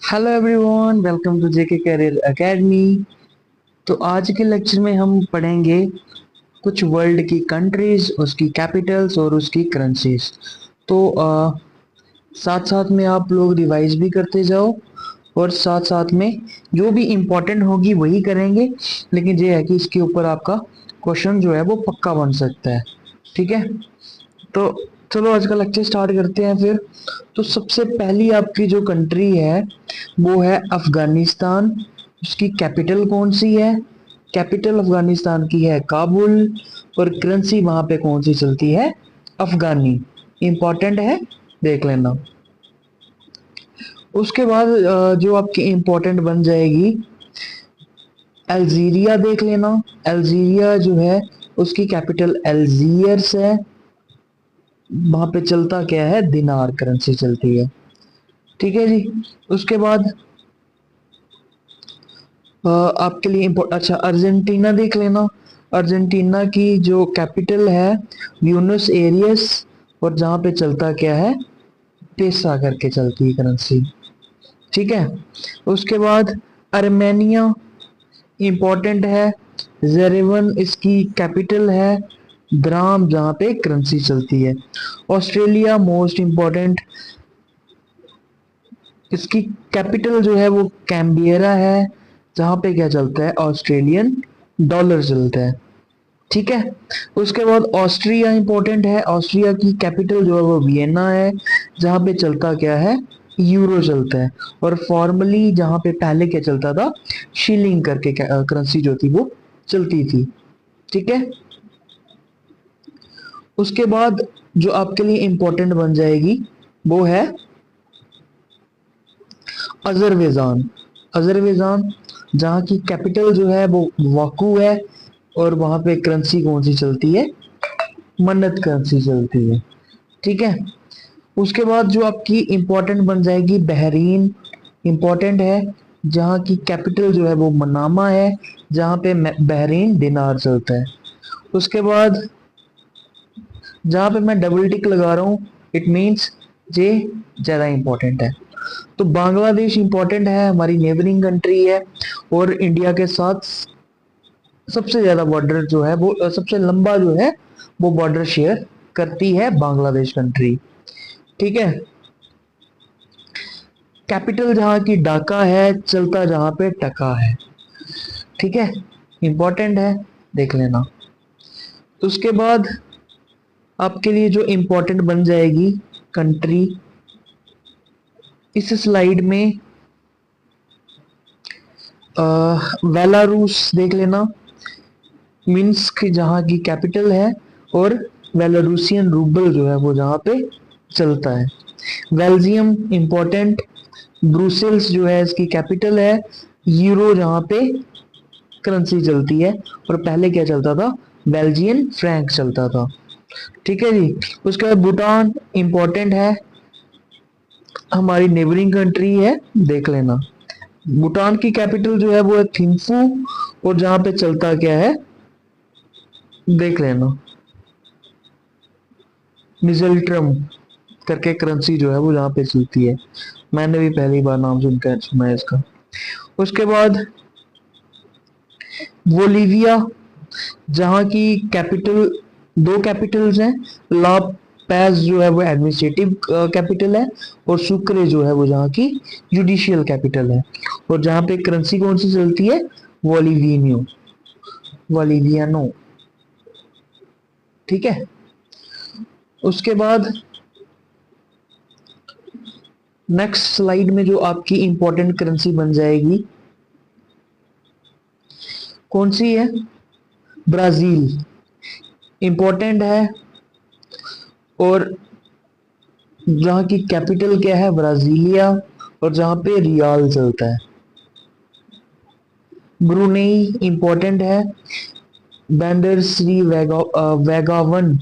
Hello everyone, welcome to JK career academy. तो आज के लेक्चर में हम पढ़ेंगे कुछ वर्ल्ड की कंट्रीज, उसकी कैपिटल्स और उसकी करेंसीज। तो साथ साथ में आप लोग रिवाइज भी करते जाओ और साथ साथ में जो भी इम्पोर्टेंट होगी वही करेंगे। लेकिन ये है कि इसके ऊपर आपका क्वेश्चन जो है वो पक्का बन सकता है। ठीक है, तो चलो आज का लेक्चर स्टार्ट करते हैं फिर। तो सबसे पहली आपकी जो कंट्री है वो है अफगानिस्तान। उसकी कैपिटल कौन सी है? कैपिटल अफगानिस्तान की है काबुल। और करेंसी वहां पे कौन सी चलती है? अफगानी। इंपॉर्टेंट है, देख लेना। उसके बाद जो आपकी इंपॉर्टेंट बन जाएगी अल्जीरिया, देख लेना। अल्जीरिया जो है उसकी कैपिटल अल्जीयर्स है। वहां पे चलता क्या है? दिनार करेंसी चलती है। ठीक है जी। उसके बाद आपके लिए अच्छा, अर्जेंटीना देख लेना। अर्जेंटीना की जो कैपिटल है ब्यूनस एरियस। और जहां पे चलता क्या है? पेसा करके चलती है करेंसी। ठीक है। उसके बाद अर्मेनिया इंपॉर्टेंट है। जेरेवन इसकी कैपिटल है। द्राम जहां पे करेंसी चलती है। ऑस्ट्रेलिया मोस्ट इंपॉर्टेंट, इसकी कैपिटल जो है वो कैम्बियरा है। जहां पे क्या चलता है? ऑस्ट्रेलियन डॉलर चलता है। ठीक है। उसके बाद ऑस्ट्रिया इंपॉर्टेंट है। ऑस्ट्रिया की कैपिटल जो है वो वियना है। जहां पे चलता क्या है? यूरो चलता है। और फॉर्मली जहां पे पहले क्या चलता था? शिलिंग करके करेंसी जो थी वो चलती थी। ठीक है। उसके बाद जो आपके लिए इंपॉर्टेंट बन जाएगी वो है अजरबैजान। अजरबैजान जहाँ की कैपिटल जो है वो वाकू है। और वहां पे करेंसी कौन सी चलती है? मन्नत करेंसी चलती है। ठीक है। उसके बाद जो आपकी इंपॉर्टेंट बन जाएगी बहरीन। इंपॉर्टेंट है, जहाँ की कैपिटल जो है वो मनामा है। जहाँ पे बहरीन दिनार चलता है। उसके बाद जहाँ पे मैं डबल टिक लगा रहा हूँ, इट मीन्स ये ज्यादा इंपॉर्टेंट है। तो बांग्लादेश इंपॉर्टेंट है, हमारी नेबरिंग कंट्री है। और इंडिया के साथ सबसे ज्यादा बॉर्डर जो है वो सबसे लंबा जो है वो बॉर्डर शेयर करती है बांग्लादेश कंट्री। ठीक है। कैपिटल जहां की ढाका है, चलता जहां पे टका है। ठीक है, इंपॉर्टेंट है, देख लेना। उसके बाद आपके लिए जो इंपॉर्टेंट बन जाएगी कंट्री इस स्लाइड में, बेलारूस देख लेना। मिन्स्क जहाँ की कैपिटल है। और बेलारूसियन रूबल जो है वो जहाँ पे चलता है। बेल्जियम इंपॉर्टेंट, ब्रुसेल्स जो है इसकी कैपिटल है। यूरो जहाँ पे करेंसी चलती है। और पहले क्या चलता था? बेल्जियन फ्रैंक चलता था। ठीक है जी। उसके बाद भूटान इंपॉर्टेंट है, हमारी नेबरिंग कंट्री है, देख लेना। भूटान की कैपिटल जो है वो है थिम्फू। और जहां पे चलता क्या है? देख लेना, मिजल्ट्रम करके करेंसी जो है वो जहाँ पे चलती है। मैंने भी पहली बार नाम सुनकर सुना है इसका। उसके बाद बोलीविया, जहाँ की कैपिटल, दो कैपिटल्स हैं। ला पैज जो है वो एडमिनिस्ट्रेटिव कैपिटल है। और सुक्रे जो है वो जहाँ की जुडिशियल कैपिटल है। और जहाँ पे करेंसी कौन सी चलती है? वोलिवियनो, वोलिवियनो। ठीक है। उसके बाद नेक्स्ट स्लाइड में जो आपकी इंपॉर्टेंट करेंसी बन जाएगी कौन सी है? ब्राजील इंपॉर्टेंट है। और जहाँ की कैपिटल क्या है? ब्राजीलिया। और जहाँ पे रियाल चलता है। ब्रुनेई इंपॉर्टेंट है। बैंडर श्री वेगावन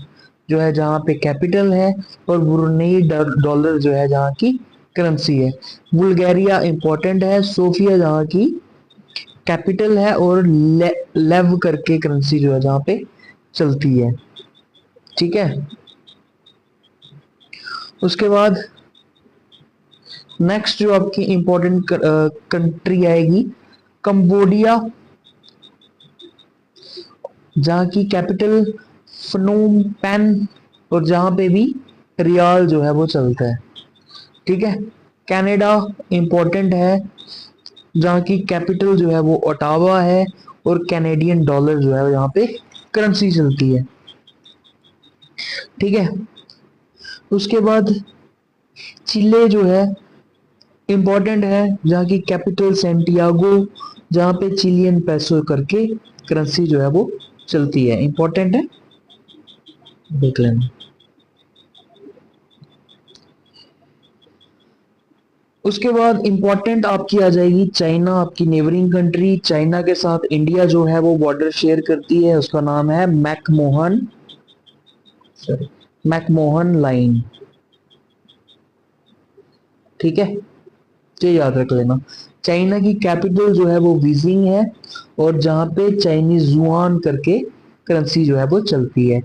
जो है जहाँ पे कैपिटल है। और ब्रुनेई डॉलर जो है जहाँ की करेंसी है। बुल्गारिया इंपॉर्टेंट है, सोफिया जहाँ की कैपिटल है। और लेव करके करेंसी जो है जहाँ पे चलती है। ठीक है। उसके बाद नेक्स्ट जो आपकी इंपॉर्टेंट कंट्री आएगी कंबोडिया, जहाँ की कैपिटल फनोम पेन, और जहाँ पे भी रियाल जो है वो चलता है। ठीक है। कनाडा इंपॉर्टेंट है, जहाँ की कैपिटल जो है वो ओटावा है, और कैनेडियन डॉलर जो है यहाँ पे करेंसी चलती है। ठीक है। उसके बाद चिले जो है इंपॉर्टेंट है, जहाँ की कैपिटल सेंटियागो, जहाँ पे चिलियन पैसो करके करेंसी जो है वो चलती है। इंपॉर्टेंट है, देख लेना। उसके बाद इंपॉर्टेंट आपकी आ जाएगी चाइना, आपकी नेबरिंग कंट्री। चाइना के साथ इंडिया जो है वो बॉर्डर शेयर करती है, उसका नाम है मैकमोहन, सॉरी, मैकमोहन लाइन। ठीक है, ये याद रख लेना। चाइना की कैपिटल जो है वो बीजिंग है, और जहां पे चाइनीज युआन करके करेंसी जो है वो चलती है।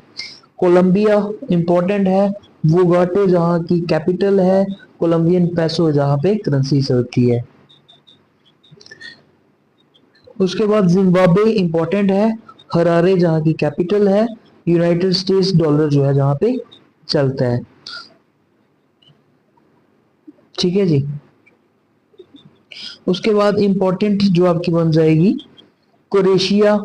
कोलंबिया इंपॉर्टेंट है, वोगाटे जहां की कैपिटल है, कोलंबियन पैसो जहां पे करेंसी चलती है। उसके बाद जिम्बाब्वे इंपॉर्टेंट है, हरारे जहां की कैपिटल है, यूनाइटेड स्टेट्स डॉलर जो है जहां पे चलता है। ठीक है जी। उसके बाद इंपॉर्टेंट जो आपकी बन जाएगी क्रोएशिया।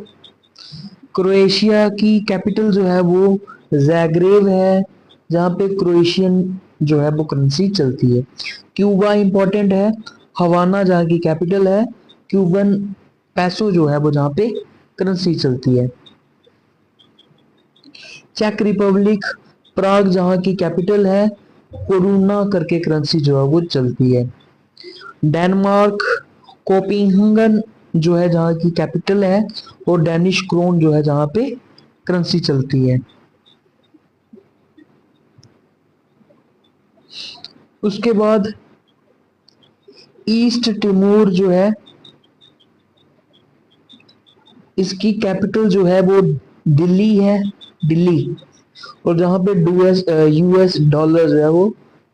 क्रोएशिया की कैपिटल जो है वो ज़ाग्रेब है, जहाँ पे क्रोएशियन जो है वो करेंसी चलती है। क्यूबा इंपॉर्टेंट है, हवाना जहाँ की कैपिटल है, क्यूबन पैसो जो है वो जहाँ पे करेंसी चलती है। चेक रिपब्लिक, प्राग जहाँ की कैपिटल है, कोरुना करके करेंसी जो है वो चलती है। डेनमार्क, कोपेनहेगन जो है जहाँ की कैपिटल है, और डेनिश क्रोन जो है जहाँ पे करेंसी चलती है। उसके बाद ईस्ट तिमोर जो है, इसकी कैपिटल जो है वो दिल्ली है, दिल्ली, और जहाँ पे यूएस डॉलर जो है वो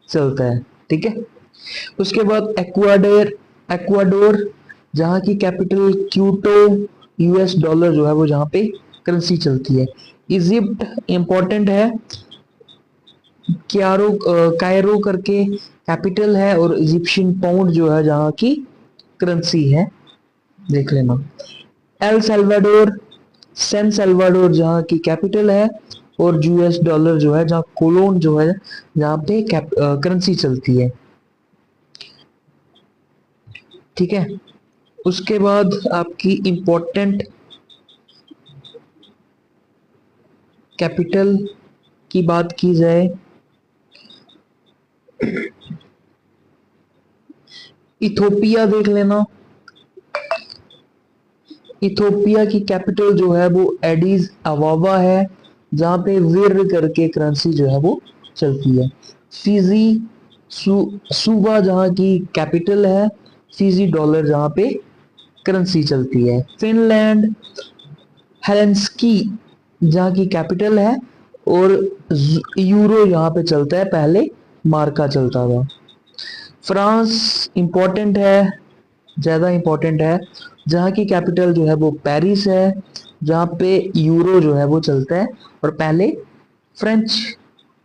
चलता है। ठीक है। उसके बाद एक्वाडोर, एक्वाडोर जहाँ की कैपिटल क्यूटो, यूएस डॉलर जो है वो जहाँ पे करेंसी चलती है। इजिप्ट इंपॉर्टेंट है, कायरो करके कैपिटल है, और इजिप्शियन पाउंड जो है जहाँ की करेंसी है, देख लेना। एल सल्वाडोर, सैन सल्वाडोर जहाँ की कैपिटल है, और यूएस डॉलर जो है जहाँ कोलोन जो है जहाँ पे करेंसी चलती है। ठीक है। उसके बाद आपकी इंपॉर्टेंट कैपिटल की बात की जाए, इथोपिया देख लेना। इथोपिया की कैपिटल जो है वो एडिस अबाबा है, जहाँ पे विर करके करेंसी जो है वो चलती है। फिजी, सूबा जहाँ की कैपिटल है, फिजी डॉलर जहाँ पे करेंसी चलती है। फिनलैंड, हेलेंस्की जहाँ की कैपिटल है, और यूरो यहाँ पे चलता है, पहले मार्का चलता था। फ्रांस इंपॉर्टेंट है, ज़्यादा इंपॉर्टेंट है, जहाँ की कैपिटल जो है वो पेरिस है, जहाँ पे यूरो जो है वो चलता है, और पहले फ्रेंच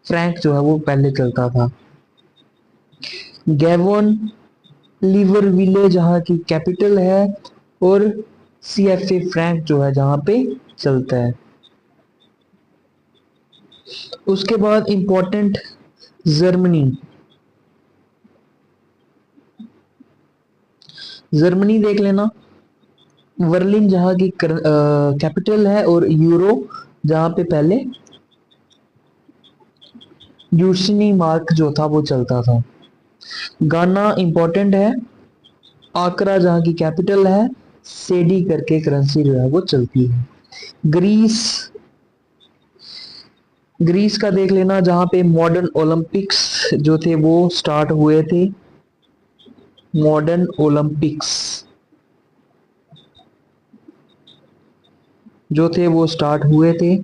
फ्रैंक जो है वो पहले चलता था। गैबन, लिवरविले जहाँ की कैपिटल है, और सीएफए फ्रैंक जो है जहाँ पे चलता है। उसके बाद इंपॉर्टेंट जर्मनी, जर्मनी देख लेना। बर्लिन जहाँ की कैपिटल है, और यूरो जहाँ पे पहले यूशनी मार्क जो था वो चलता था। गाना इंपॉर्टेंट है, आकरा जहाँ की कैपिटल है, सेडी करके करेंसी जो है वो चलती है। ग्रीस, ग्रीस का देख लेना, जहाँ पे मॉडर्न ओलंपिक्स जो थे वो स्टार्ट हुए थे। मॉडर्न ओलंपिक्स जो थे वो स्टार्ट हुए थे,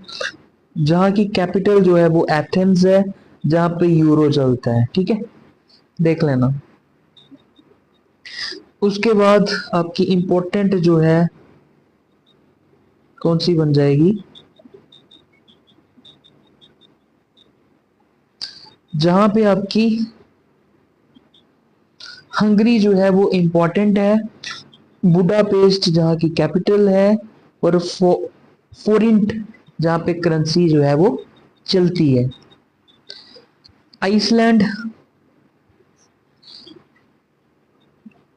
जहाँ की कैपिटल जो है वो एथेंस है, जहाँ पे यूरो चलता है। ठीक है, देख लेना। उसके बाद आपकी इंपॉर्टेंट जो है कौन सी बन जाएगी, जहां पे आपकी हंगरी जो है वो इंपॉर्टेंट है, बुडापेस्ट जहाँ की कैपिटल है, और फोरिंट जहाँ पे करेंसी जो है वो चलती है। आइसलैंड,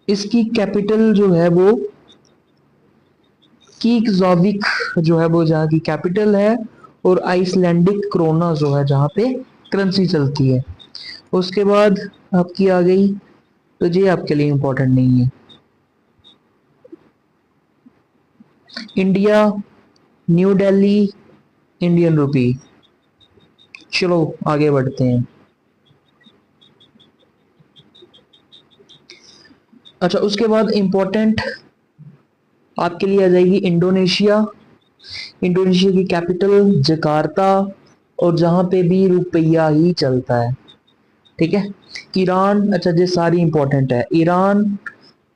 इसकी कैपिटल जो है वो कीकजॉविक जो है वो जहाँ की कैपिटल है, और आइसलैंडिक क्रोना जो है जहाँ पे करेंसी चलती है। उसके बाद आपकी आ गई, तो ये आपके लिए इंपॉर्टेंट नहीं है, India, new Delhi, Indian rupee. चलो आगे बढ़ते हैं। अच्छा, उसके बाद इंपॉर्टेंट आपके लिए आ जाएगी इंडोनेशिया। इंडोनेशिया की कैपिटल जकार्ता, और जहां पे भी रुपया ही चलता है। ठीक है। ईरान, अच्छा ये सारी इंपॉर्टेंट है। ईरान,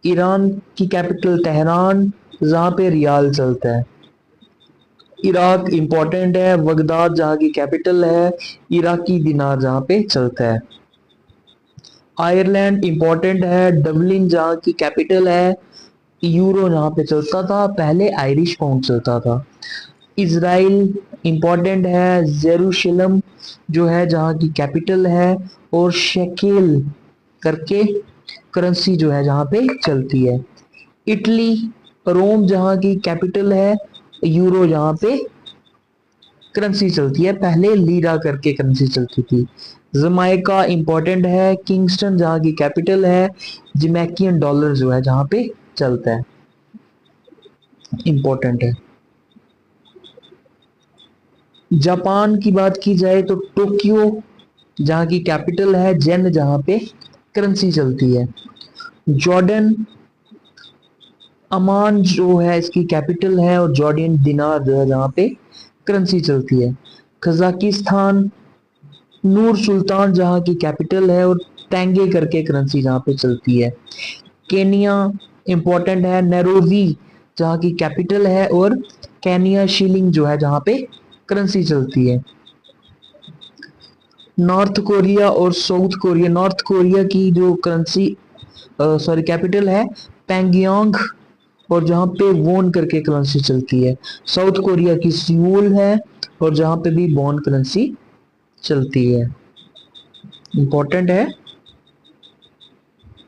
ईरान की कैपिटल तेहरान, जहां पे रियाल चलता है। इराक इंपॉर्टेंट है, बगदाद जहां की कैपिटल है, इराकी दिनार जहां पे चलता है। आयरलैंड इंपॉर्टेंट है, डबलिन जहां की कैपिटल है, यूरो जहां पे चलता था, पहले आयरिश पाउंड चलता था। इजराइल इंपॉर्टेंट है, जेरूशलम जो है जहां की कैपिटल है, और शेकेल करके करेंसी जो है जहां पे चलती है। इटली, रोम जहां की कैपिटल है, यूरो जहां पे करेंसी चलती है, पहले लीरा करके करेंसी चलती थी। जमाइका इंपॉर्टेंट है, किंगस्टन जहां की कैपिटल है, जमैकियन डॉलर जो है जहां पे चलता है, इंपॉर्टेंट है। जापान की बात की जाए तो टोक्यो जहां की कैपिटल है, जेन जहां पे करेंसी चलती है। जॉर्डन, अमान जो है इसकी कैपिटल है, और जॉर्डियन दिनार जो है जहां पे करेंसी चलती है। कजाकिस्तान, नूर सुल्तान जहां की कैपिटल है, और टेंगे करके करेंसी जहां पे चलती है। केनिया इंपॉर्टेंट है, नैरोबी जहां की कैपिटल है, और केनिया शिलिंग जो है जहां पे करेंसी चलती है। नॉर्थ कोरिया और साउथ कोरिया, नॉर्थ कोरिया की जो करेंसी सॉरी कैपिटल है पैंगियांग, और जहां पे वोन करके करेंसी चलती है। साउथ कोरिया की सियोल है, और जहां पे भी वोन करेंसी चलती है, इंपॉर्टेंट है,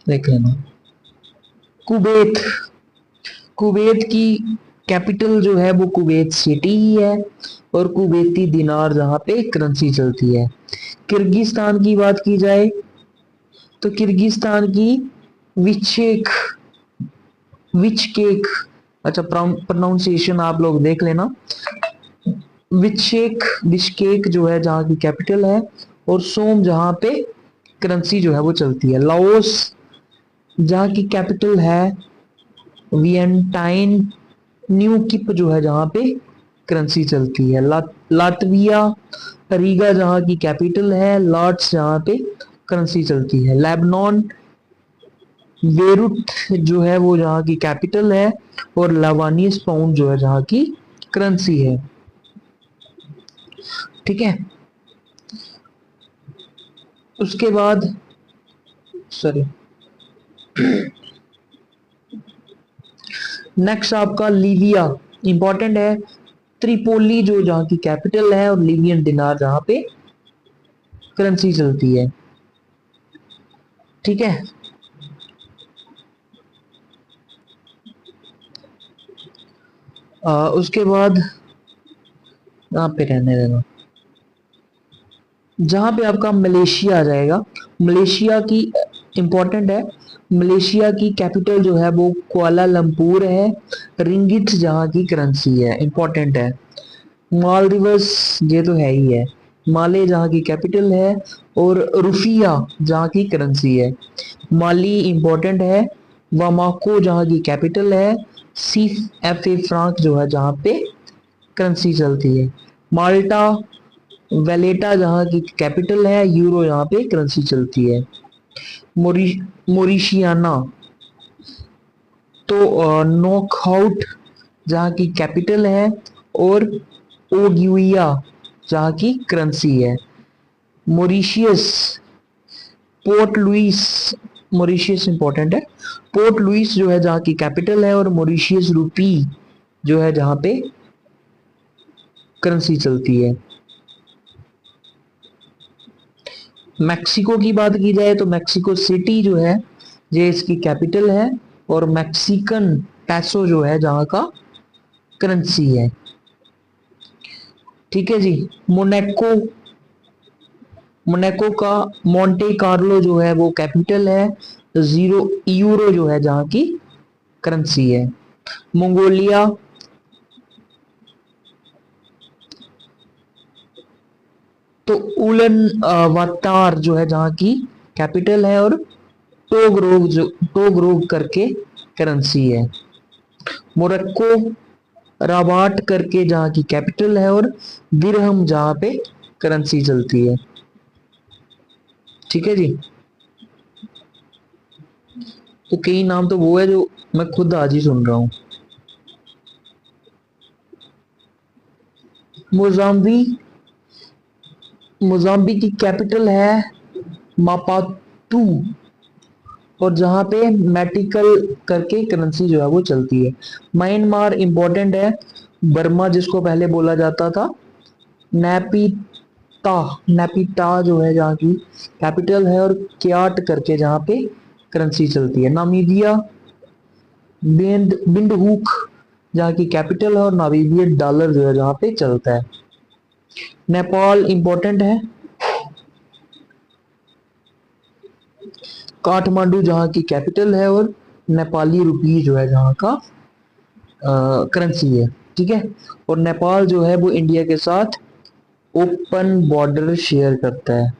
देख लेना। कुवैत, कुवैत की कैपिटल जो है वो कुवैत सिटी ही है, और कुवैती दिनार जहां पे करेंसी चलती है। किर्गिस्तान की बात की जाए तो किर्गिस्तान की विचेक, विचकेक, अच्छा प्रोनाउंसिएशन आप लोग देख लेना। विचेक, बिश्केक जो है जहां की कैपिटल है, और सोम जहां पे करेंसी जो है वो चलती है। लाओस जहां की कैपिटल है वियंटाइन, न्यू किप जो है जहां पे करेंसी चलती है। लातविया, रीगा जहां की कैपिटल है, लॉर्ड्स जहां पे करेंसी चलती है। लेबनान, बेरूत जो है वो जहां की कैपिटल है, और लवानीस पाउंड जो है जहां की करेंसी है। ठीक है। उसके बाद सॉरी, नेक्स्ट आपका लीबिया इंपॉर्टेंट है, त्रिपोली जो जहां की कैपिटल है, और लीबियन दिनार जहां पे करेंसी चलती है। ठीक है। उसके बाद यहाँ पे रहने देना, जहां पे आपका मलेशिया आ जाएगा। मलेशिया की इंपॉर्टेंट है, मलेशिया की कैपिटल जो है वो कुआलालंपुर है, रिंगिट जहां की करेंसी है, इंपॉर्टेंट है। मालदीव्स, ये तो है ही है, माले जहां की कैपिटल है, और रुफिया जहां की करेंसी है। माली इंपॉर्टेंट है, वामाको जहां की कैपिटल है, सीफ एफ ए फ्रांक जो है जहां पे करेंसी चलती है। माल्टा, वेलेटा जहां की कैपिटल है, यूरो यहाँ पे करेंसी चलती है। मोरिशियाना, तो नॉकआउट जहाँ की कैपिटल है, और ओगुइया जहाँ की करेंसी है। Mauritius, Port Louis, Mauritius important है। पोर्ट लुइस जो है जहाँ की कैपिटल है, और मॉरिशियस रूपी जो है जहाँ पे करेंसी चलती है। मैक्सिको की बात की जाए तो मैक्सिको सिटी जो है ये इसकी कैपिटल है, और मैक्सिकन पैसो जो है जहाँ का करेंसी है। ठीक है जी। मोनाको, मोनाको का मोंटे कार्लो जो है वो कैपिटल है, जीरो यूरो जो है जहाँ की करेंसी है। मंगोलिया, तो उलन वातार जो है जहाँ की कैपिटल है, और टोगरोग करके करेंसी है। मोरक्को, राबाट करके जहाँ की कैपिटल है, और दिरहम जहाँ पे करेंसी चलती है। ठीक है जी। तो कई नाम तो वो है जो मैं खुद आज ही सुन रहा हूँ। मोजाम्बी, मोजाम्बी की कैपिटल है मापातू, और जहाँ पे मेटिकल करके करेंसी जो है वो चलती है। म्यांमार इंपॉर्टेंट है। बर्मा जिसको पहले बोला जाता था, नेपिता, नेपिता जो है जहाँ की कैपिटल है, और क्याट करके जहाँ पे करेंसी चलती है। नामीबिया, बिंडहुक जहाँ की कैपिटल है, और नामीबियन डॉलर जो है जहाँ पे चलता है। नेपाल इंपॉर्टेंट है। काठमांडू जहाँ की कैपिटल है, और नेपाली रुपी जो है जहाँ का करेंसी है। ठीक है। और नेपाल जो है वो इंडिया के साथ ओपन बॉर्डर शेयर करता है।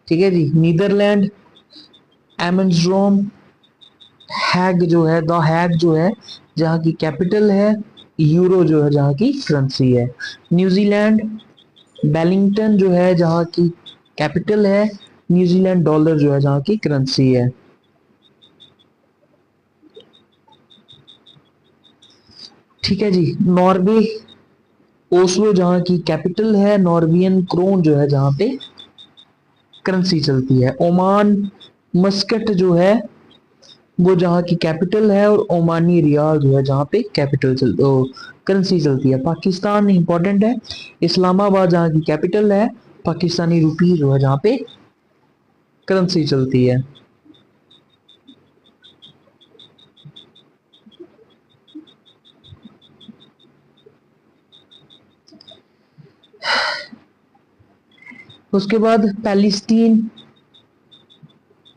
ठीक है जी। नीदरलैंड, एमस्ट्रॉम, हैग जो है, द हैग जो है जहाँ की कैपिटल है, यूरो जो है जहाँ की करेंसी है। न्यूजीलैंड, वेलिंगटन जो है जहाँ की कैपिटल है, न्यूजीलैंड डॉलर जो है जहाँ की करेंसी है। ठीक है जी। नॉर्वे, ओस्लो जहाँ की कैपिटल है, नॉर्वियन क्रोन जो है जहाँ पे करेंसी चलती है। ओमान, मस्कट जो है वो जहाँ की कैपिटल है, और ओमानी रियाल जो है जहाँ पे कैपिटल करेंसी चलती है। पाकिस्तान इंपॉर्टेंट है। इस्लामाबाद जहाँ की कैपिटल है, पाकिस्तानी रुपी जो है जहाँ पे करेंसी चलती है। उसके बाद पैलेस्टीन,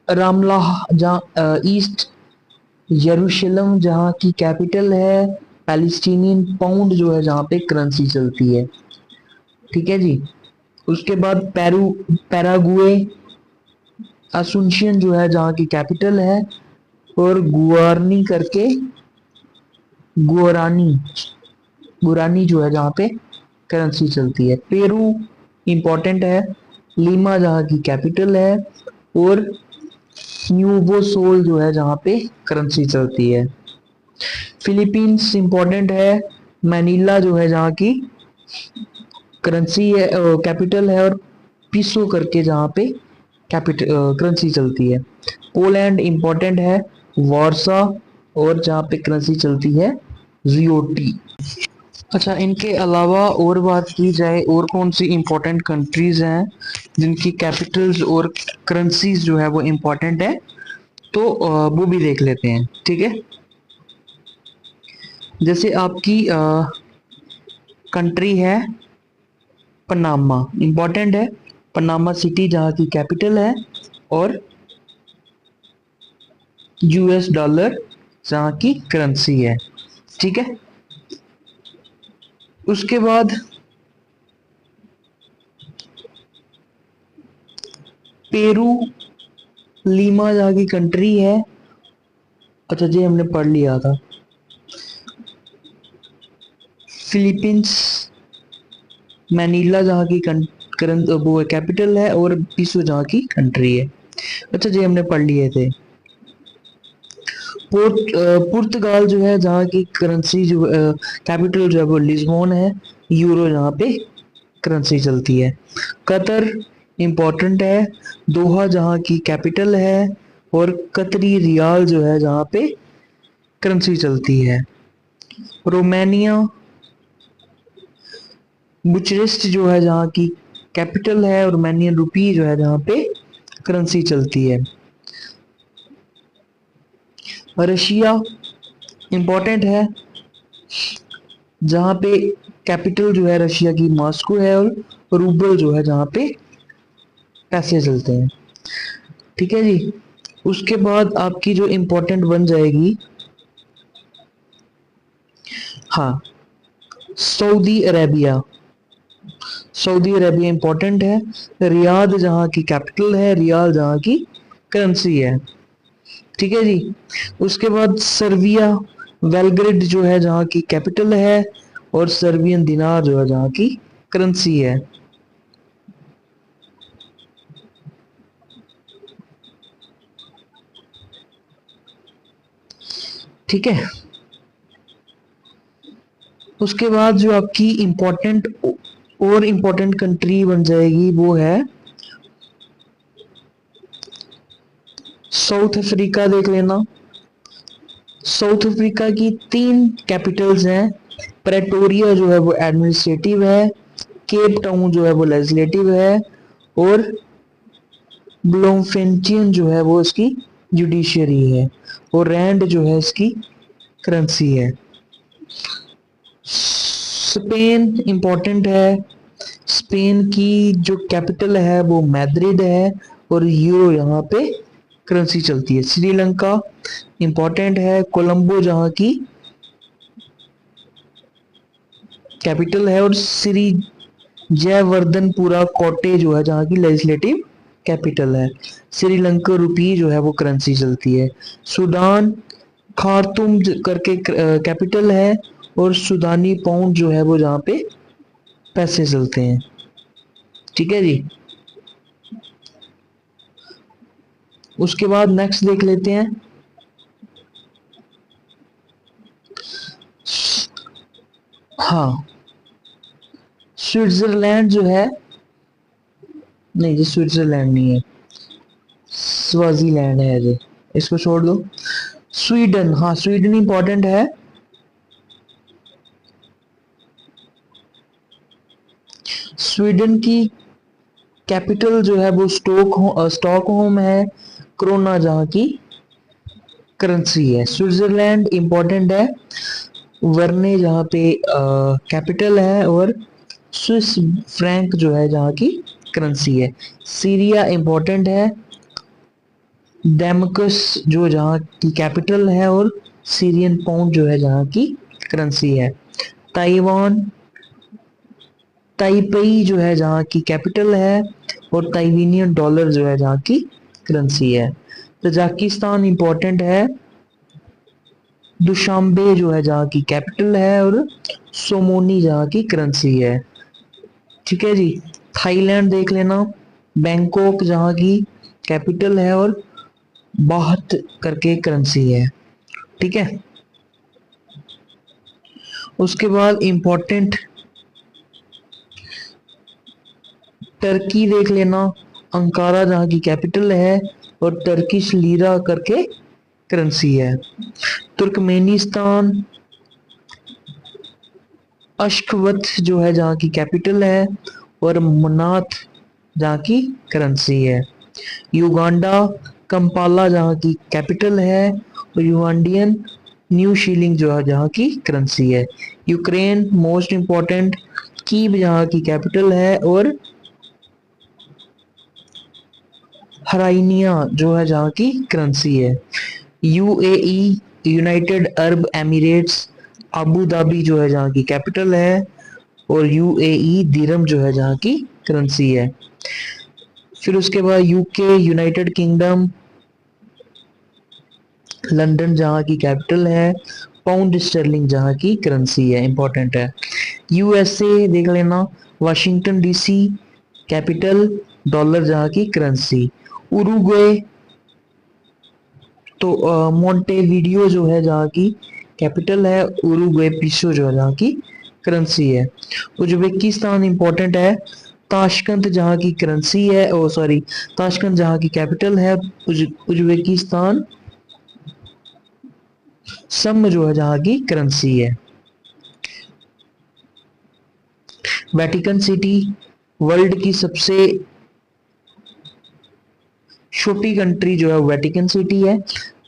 रामलाह जहाँ ईस्ट यरूशलेम जहाँ की कैपिटल है, पैलेस्टीनियन पाउंड जो है जहाँ पे करेंसी चलती है। ठीक है जी। उसके बाद पैरागुए, असुनशन जो है जहाँ की कैपिटल है, और गुआरनी करके, गुरानी, गुरानी जो है जहाँ पे करेंसी चलती है। पेरू इंपॉर्टेंट है। लीमा जहाँ की कैपिटल है, और न्यूवो सोल जो है जहाँ पे करेंसी चलती है। फिलीपींस इंपॉर्टेंट है। मैनीला जो है जहाँ की करेंसी है, कैपिटल है, और पीसो करके जहाँ पे कैपिटल करेंसी चलती है। पोलैंड इंपॉर्टेंट है। वार्सा, और जहाँ पे करेंसी चलती है जीओटी। अच्छा, इनके अलावा और बात की जाए और कौन सी इंपॉर्टेंट कंट्रीज हैं जिनकी कैपिटल्स और करेंसीज जो है वो इंपॉर्टेंट है, तो वो भी देख लेते हैं। ठीक है। जैसे आपकी कंट्री है पनामा, इंपॉर्टेंट है। पनामा सिटी जहाँ की कैपिटल है, और यूएस डॉलर जहाँ की करेंसी है। ठीक है। उसके बाद पेरू, लीमा जहाँ की कंट्री है। अच्छा जी, हमने पढ़ लिया था। फिलीपींस, मैनीला जहाँ की वो कैपिटल है, और पिसो जहाँ की कंट्री है। अच्छा जी, हमने पढ़ लिए थे। पुर्तगाल जो है जहाँ की करेंसी जो कैपिटल जो है वो लिस्बोन है, यूरो जहाँ पे करेंसी चलती है। कतर इम्पोर्टेंट है, दोहा जहाँ की कैपिटल है, और कतरी रियाल जो है जहाँ पे करेंसी चलती है। रोमानिया बुचारेस्ट जो है जहाँ की कैपिटल है, और रोमानियन रुपी जो है जहाँ पे करेंसी चलती है। रशिया इम्पोर्टेंट है, जहाँ पे कैपिटल जो है रशिया की मॉस्को है, और रूबल जो है जहाँ पे पैसे चलते हैं। ठीक है जी। उसके बाद आपकी जो इम्पोर्टेंट बन जाएगी, हाँ, Saudi Arabia. Saudi Arabia important है, रियाद जहाँ की कैपिटल है, रियाल जहाँ की करेंसी है। ठीक है जी। उसके बाद सर्बिया, बेलग्रेड जो है जहाँ की कैपिटल है, और सर्बियन दिनार जो है जहाँ की करेंसी है। ठीक है। उसके बाद जो आपकी इम्पोर्टेंट और इम्पोर्टेंट कंट्री बन जाएगी वो है साउथ अफ्रीका। देख लेना, साउथ अफ्रीका की 3 कैपिटल्स हैं। प्रेटोरिया जो है वो एडमिनिस्ट्रेटिव है, केप टाउन जो है वो लेजिस्लेटिव है, और ब्लोमफेंटियन जो है वो इसकी जुडिशियरी है, और रैंड जो है इसकी करेंसी है। स्पेन इंपॉर्टेंट है, स्पेन की जो कैपिटल है वो मैद्रिड है, और यूरो यहाँ पे करेंसी चलती है। श्रीलंका इंपॉर्टेंट है, कोलंबो जहाँ की कैपिटल है, और श्री जयवर्धनपुरा कोटे जो है जहाँ की लेजिस्लेटिव कैपिटल है। श्रीलंका रुपी जो है वो करेंसी चलती है। सूडान खार्तूम करके कैपिटल है, और सूडानी पाउंड जो है वो जहाँ पे पैसे चलते हैं। ठीक है जी। उसके बाद नेक्स्ट देख लेते हैं, हाँ, स्विट्जरलैंड जो है, नहीं जी स्विट्जरलैंड नहीं है, स्वाजीलैंड है जी, इसको छोड़ दो। स्वीडन, हाँ स्वीडन इंपॉर्टेंट है। स्वीडन की कैपिटल जो है वो स्टॉकहोम है, क्रोना जहाँ की करेंसी है। स्विट्जरलैंड इंपॉर्टेंट है, वर्ने जहाँ पे कैपिटल है, और स्विस फ्रैंक जो है जहाँ की करेंसी है। सीरिया इंपॉर्टेंट है, डेमकस जो जहाँ की कैपिटल है, और सीरियन पाउंड जो है जहाँ की करेंसी है। ताइवान, ताइपेई जो है जहाँ की कैपिटल है, और ताइवानियन डॉलर जो है जहाँ की करेंसी है। तजाकिस्तान इंपॉर्टेंट है, दुशांबे जो है जहाँ की कैपिटल है, और सोमोनी जहाँ की करेंसी है। ठीक है जी। थाईलैंड देख लेना, बैंकॉक जहाँ की कैपिटल है, और बाहत करके करेंसी है। ठीक है। उसके बाद इंपॉर्टेंट टर्की देख लेना, अंकारा जहाँ की कैपिटल है, और टर्किश लीरा करके करेंसी है। तुर्कमेनिस्तान, अशखवत जो है जहाँ की कैपिटल है, और मनात जहाँ की करेंसी है। युगांडा, कंपाला जहाँ की कैपिटल है, और युगांडियन न्यू शीलिंग जो है जहाँ की करेंसी है। यूक्रेन मोस्ट इंपॉर्टेंट, कीव जहाँ की कैपिटल है, और हराइनिया जो है जहाँ की करेंसी है। UAE United Arab Emirates, Abu Dhabi जो है जहाँ की कैपिटल है, और यूएई दिरहम जो है जहाँ की करेंसी है। फिर उसके बाद यूके यूनाइटेड किंगडम, लंदन जहाँ की कैपिटल है, पाउंड स्टर्लिंग जहाँ की करेंसी है, इंपॉर्टेंट है। यूएसए देख लेना, वाशिंगटन डीसी कैपिटल, डॉलर जहाँ की करेंसी। उरुग्वे तो मोंटेवीडियो जो है जहाँ की कैपिटल है, उरुग्वे पिसो जो है जहाँ की करेंसी है। उज्बेकिस्तान इंपॉर्टेंट है, ताशकंद जहाँ की करेंसी है, ओ सॉरी, ताशकंद जहाँ की कैपिटल है, उज्बेकिस्तान सम जो है जहाँ की करेंसी है। वेटिकन सिटी वर्ल्ड की सबसे छोटी कंट्री जो है वेटिकन सिटी है,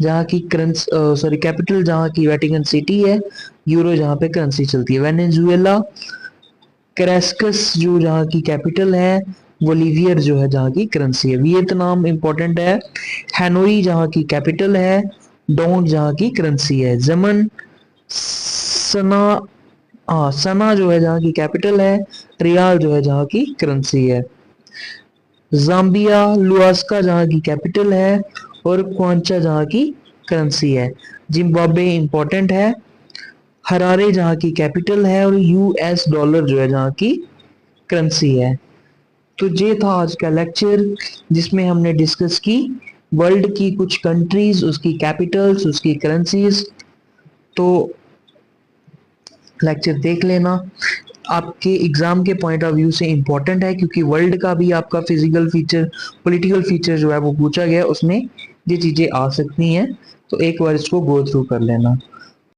जहाँ की करेंसी कैपिटल जहाँ की वेटिकन सिटी है, यूरो जहाँ पे करेंसी चलती है। वेनेजुएला कैरास्कस जो जहाँ की कैपिटल है, बोलीवियर जो है जहाँ की करेंसी है। वियतनाम इंपॉर्टेंट है, हैनोई जहाँ की कैपिटल है, डोंग जहाँ की करेंसी है। जमन सना, हाँ सना जो है जहाँ की कैपिटल है, रियाल जो है जहाँ की करेंसी है। जाम्बिया लुआस्का जहाँ की कैपिटल है, और क्वांचा जहाँ की करेंसी है। जिम्बाब्वे इंपॉर्टेंट है, हरारे जहाँ की कैपिटल है, और यूएस डॉलर जो है जहाँ की करेंसी है। तो ये था आज का लेक्चर जिसमें हमने डिस्कस की वर्ल्ड की कुछ कंट्रीज, उसकी कैपिटल्स, उसकी करेंसीज। तो लेक्चर देख लेना, आपके एग्जाम के पॉइंट ऑफ व्यू से इम्पोर्टेंट है, क्योंकि वर्ल्ड का भी आपका फिजिकल फीचर, पॉलिटिकल फीचर जो है वो पूछा गया, उसमें ये चीजें आ सकती हैं। तो एक बार इसको गो थ्रू कर लेना।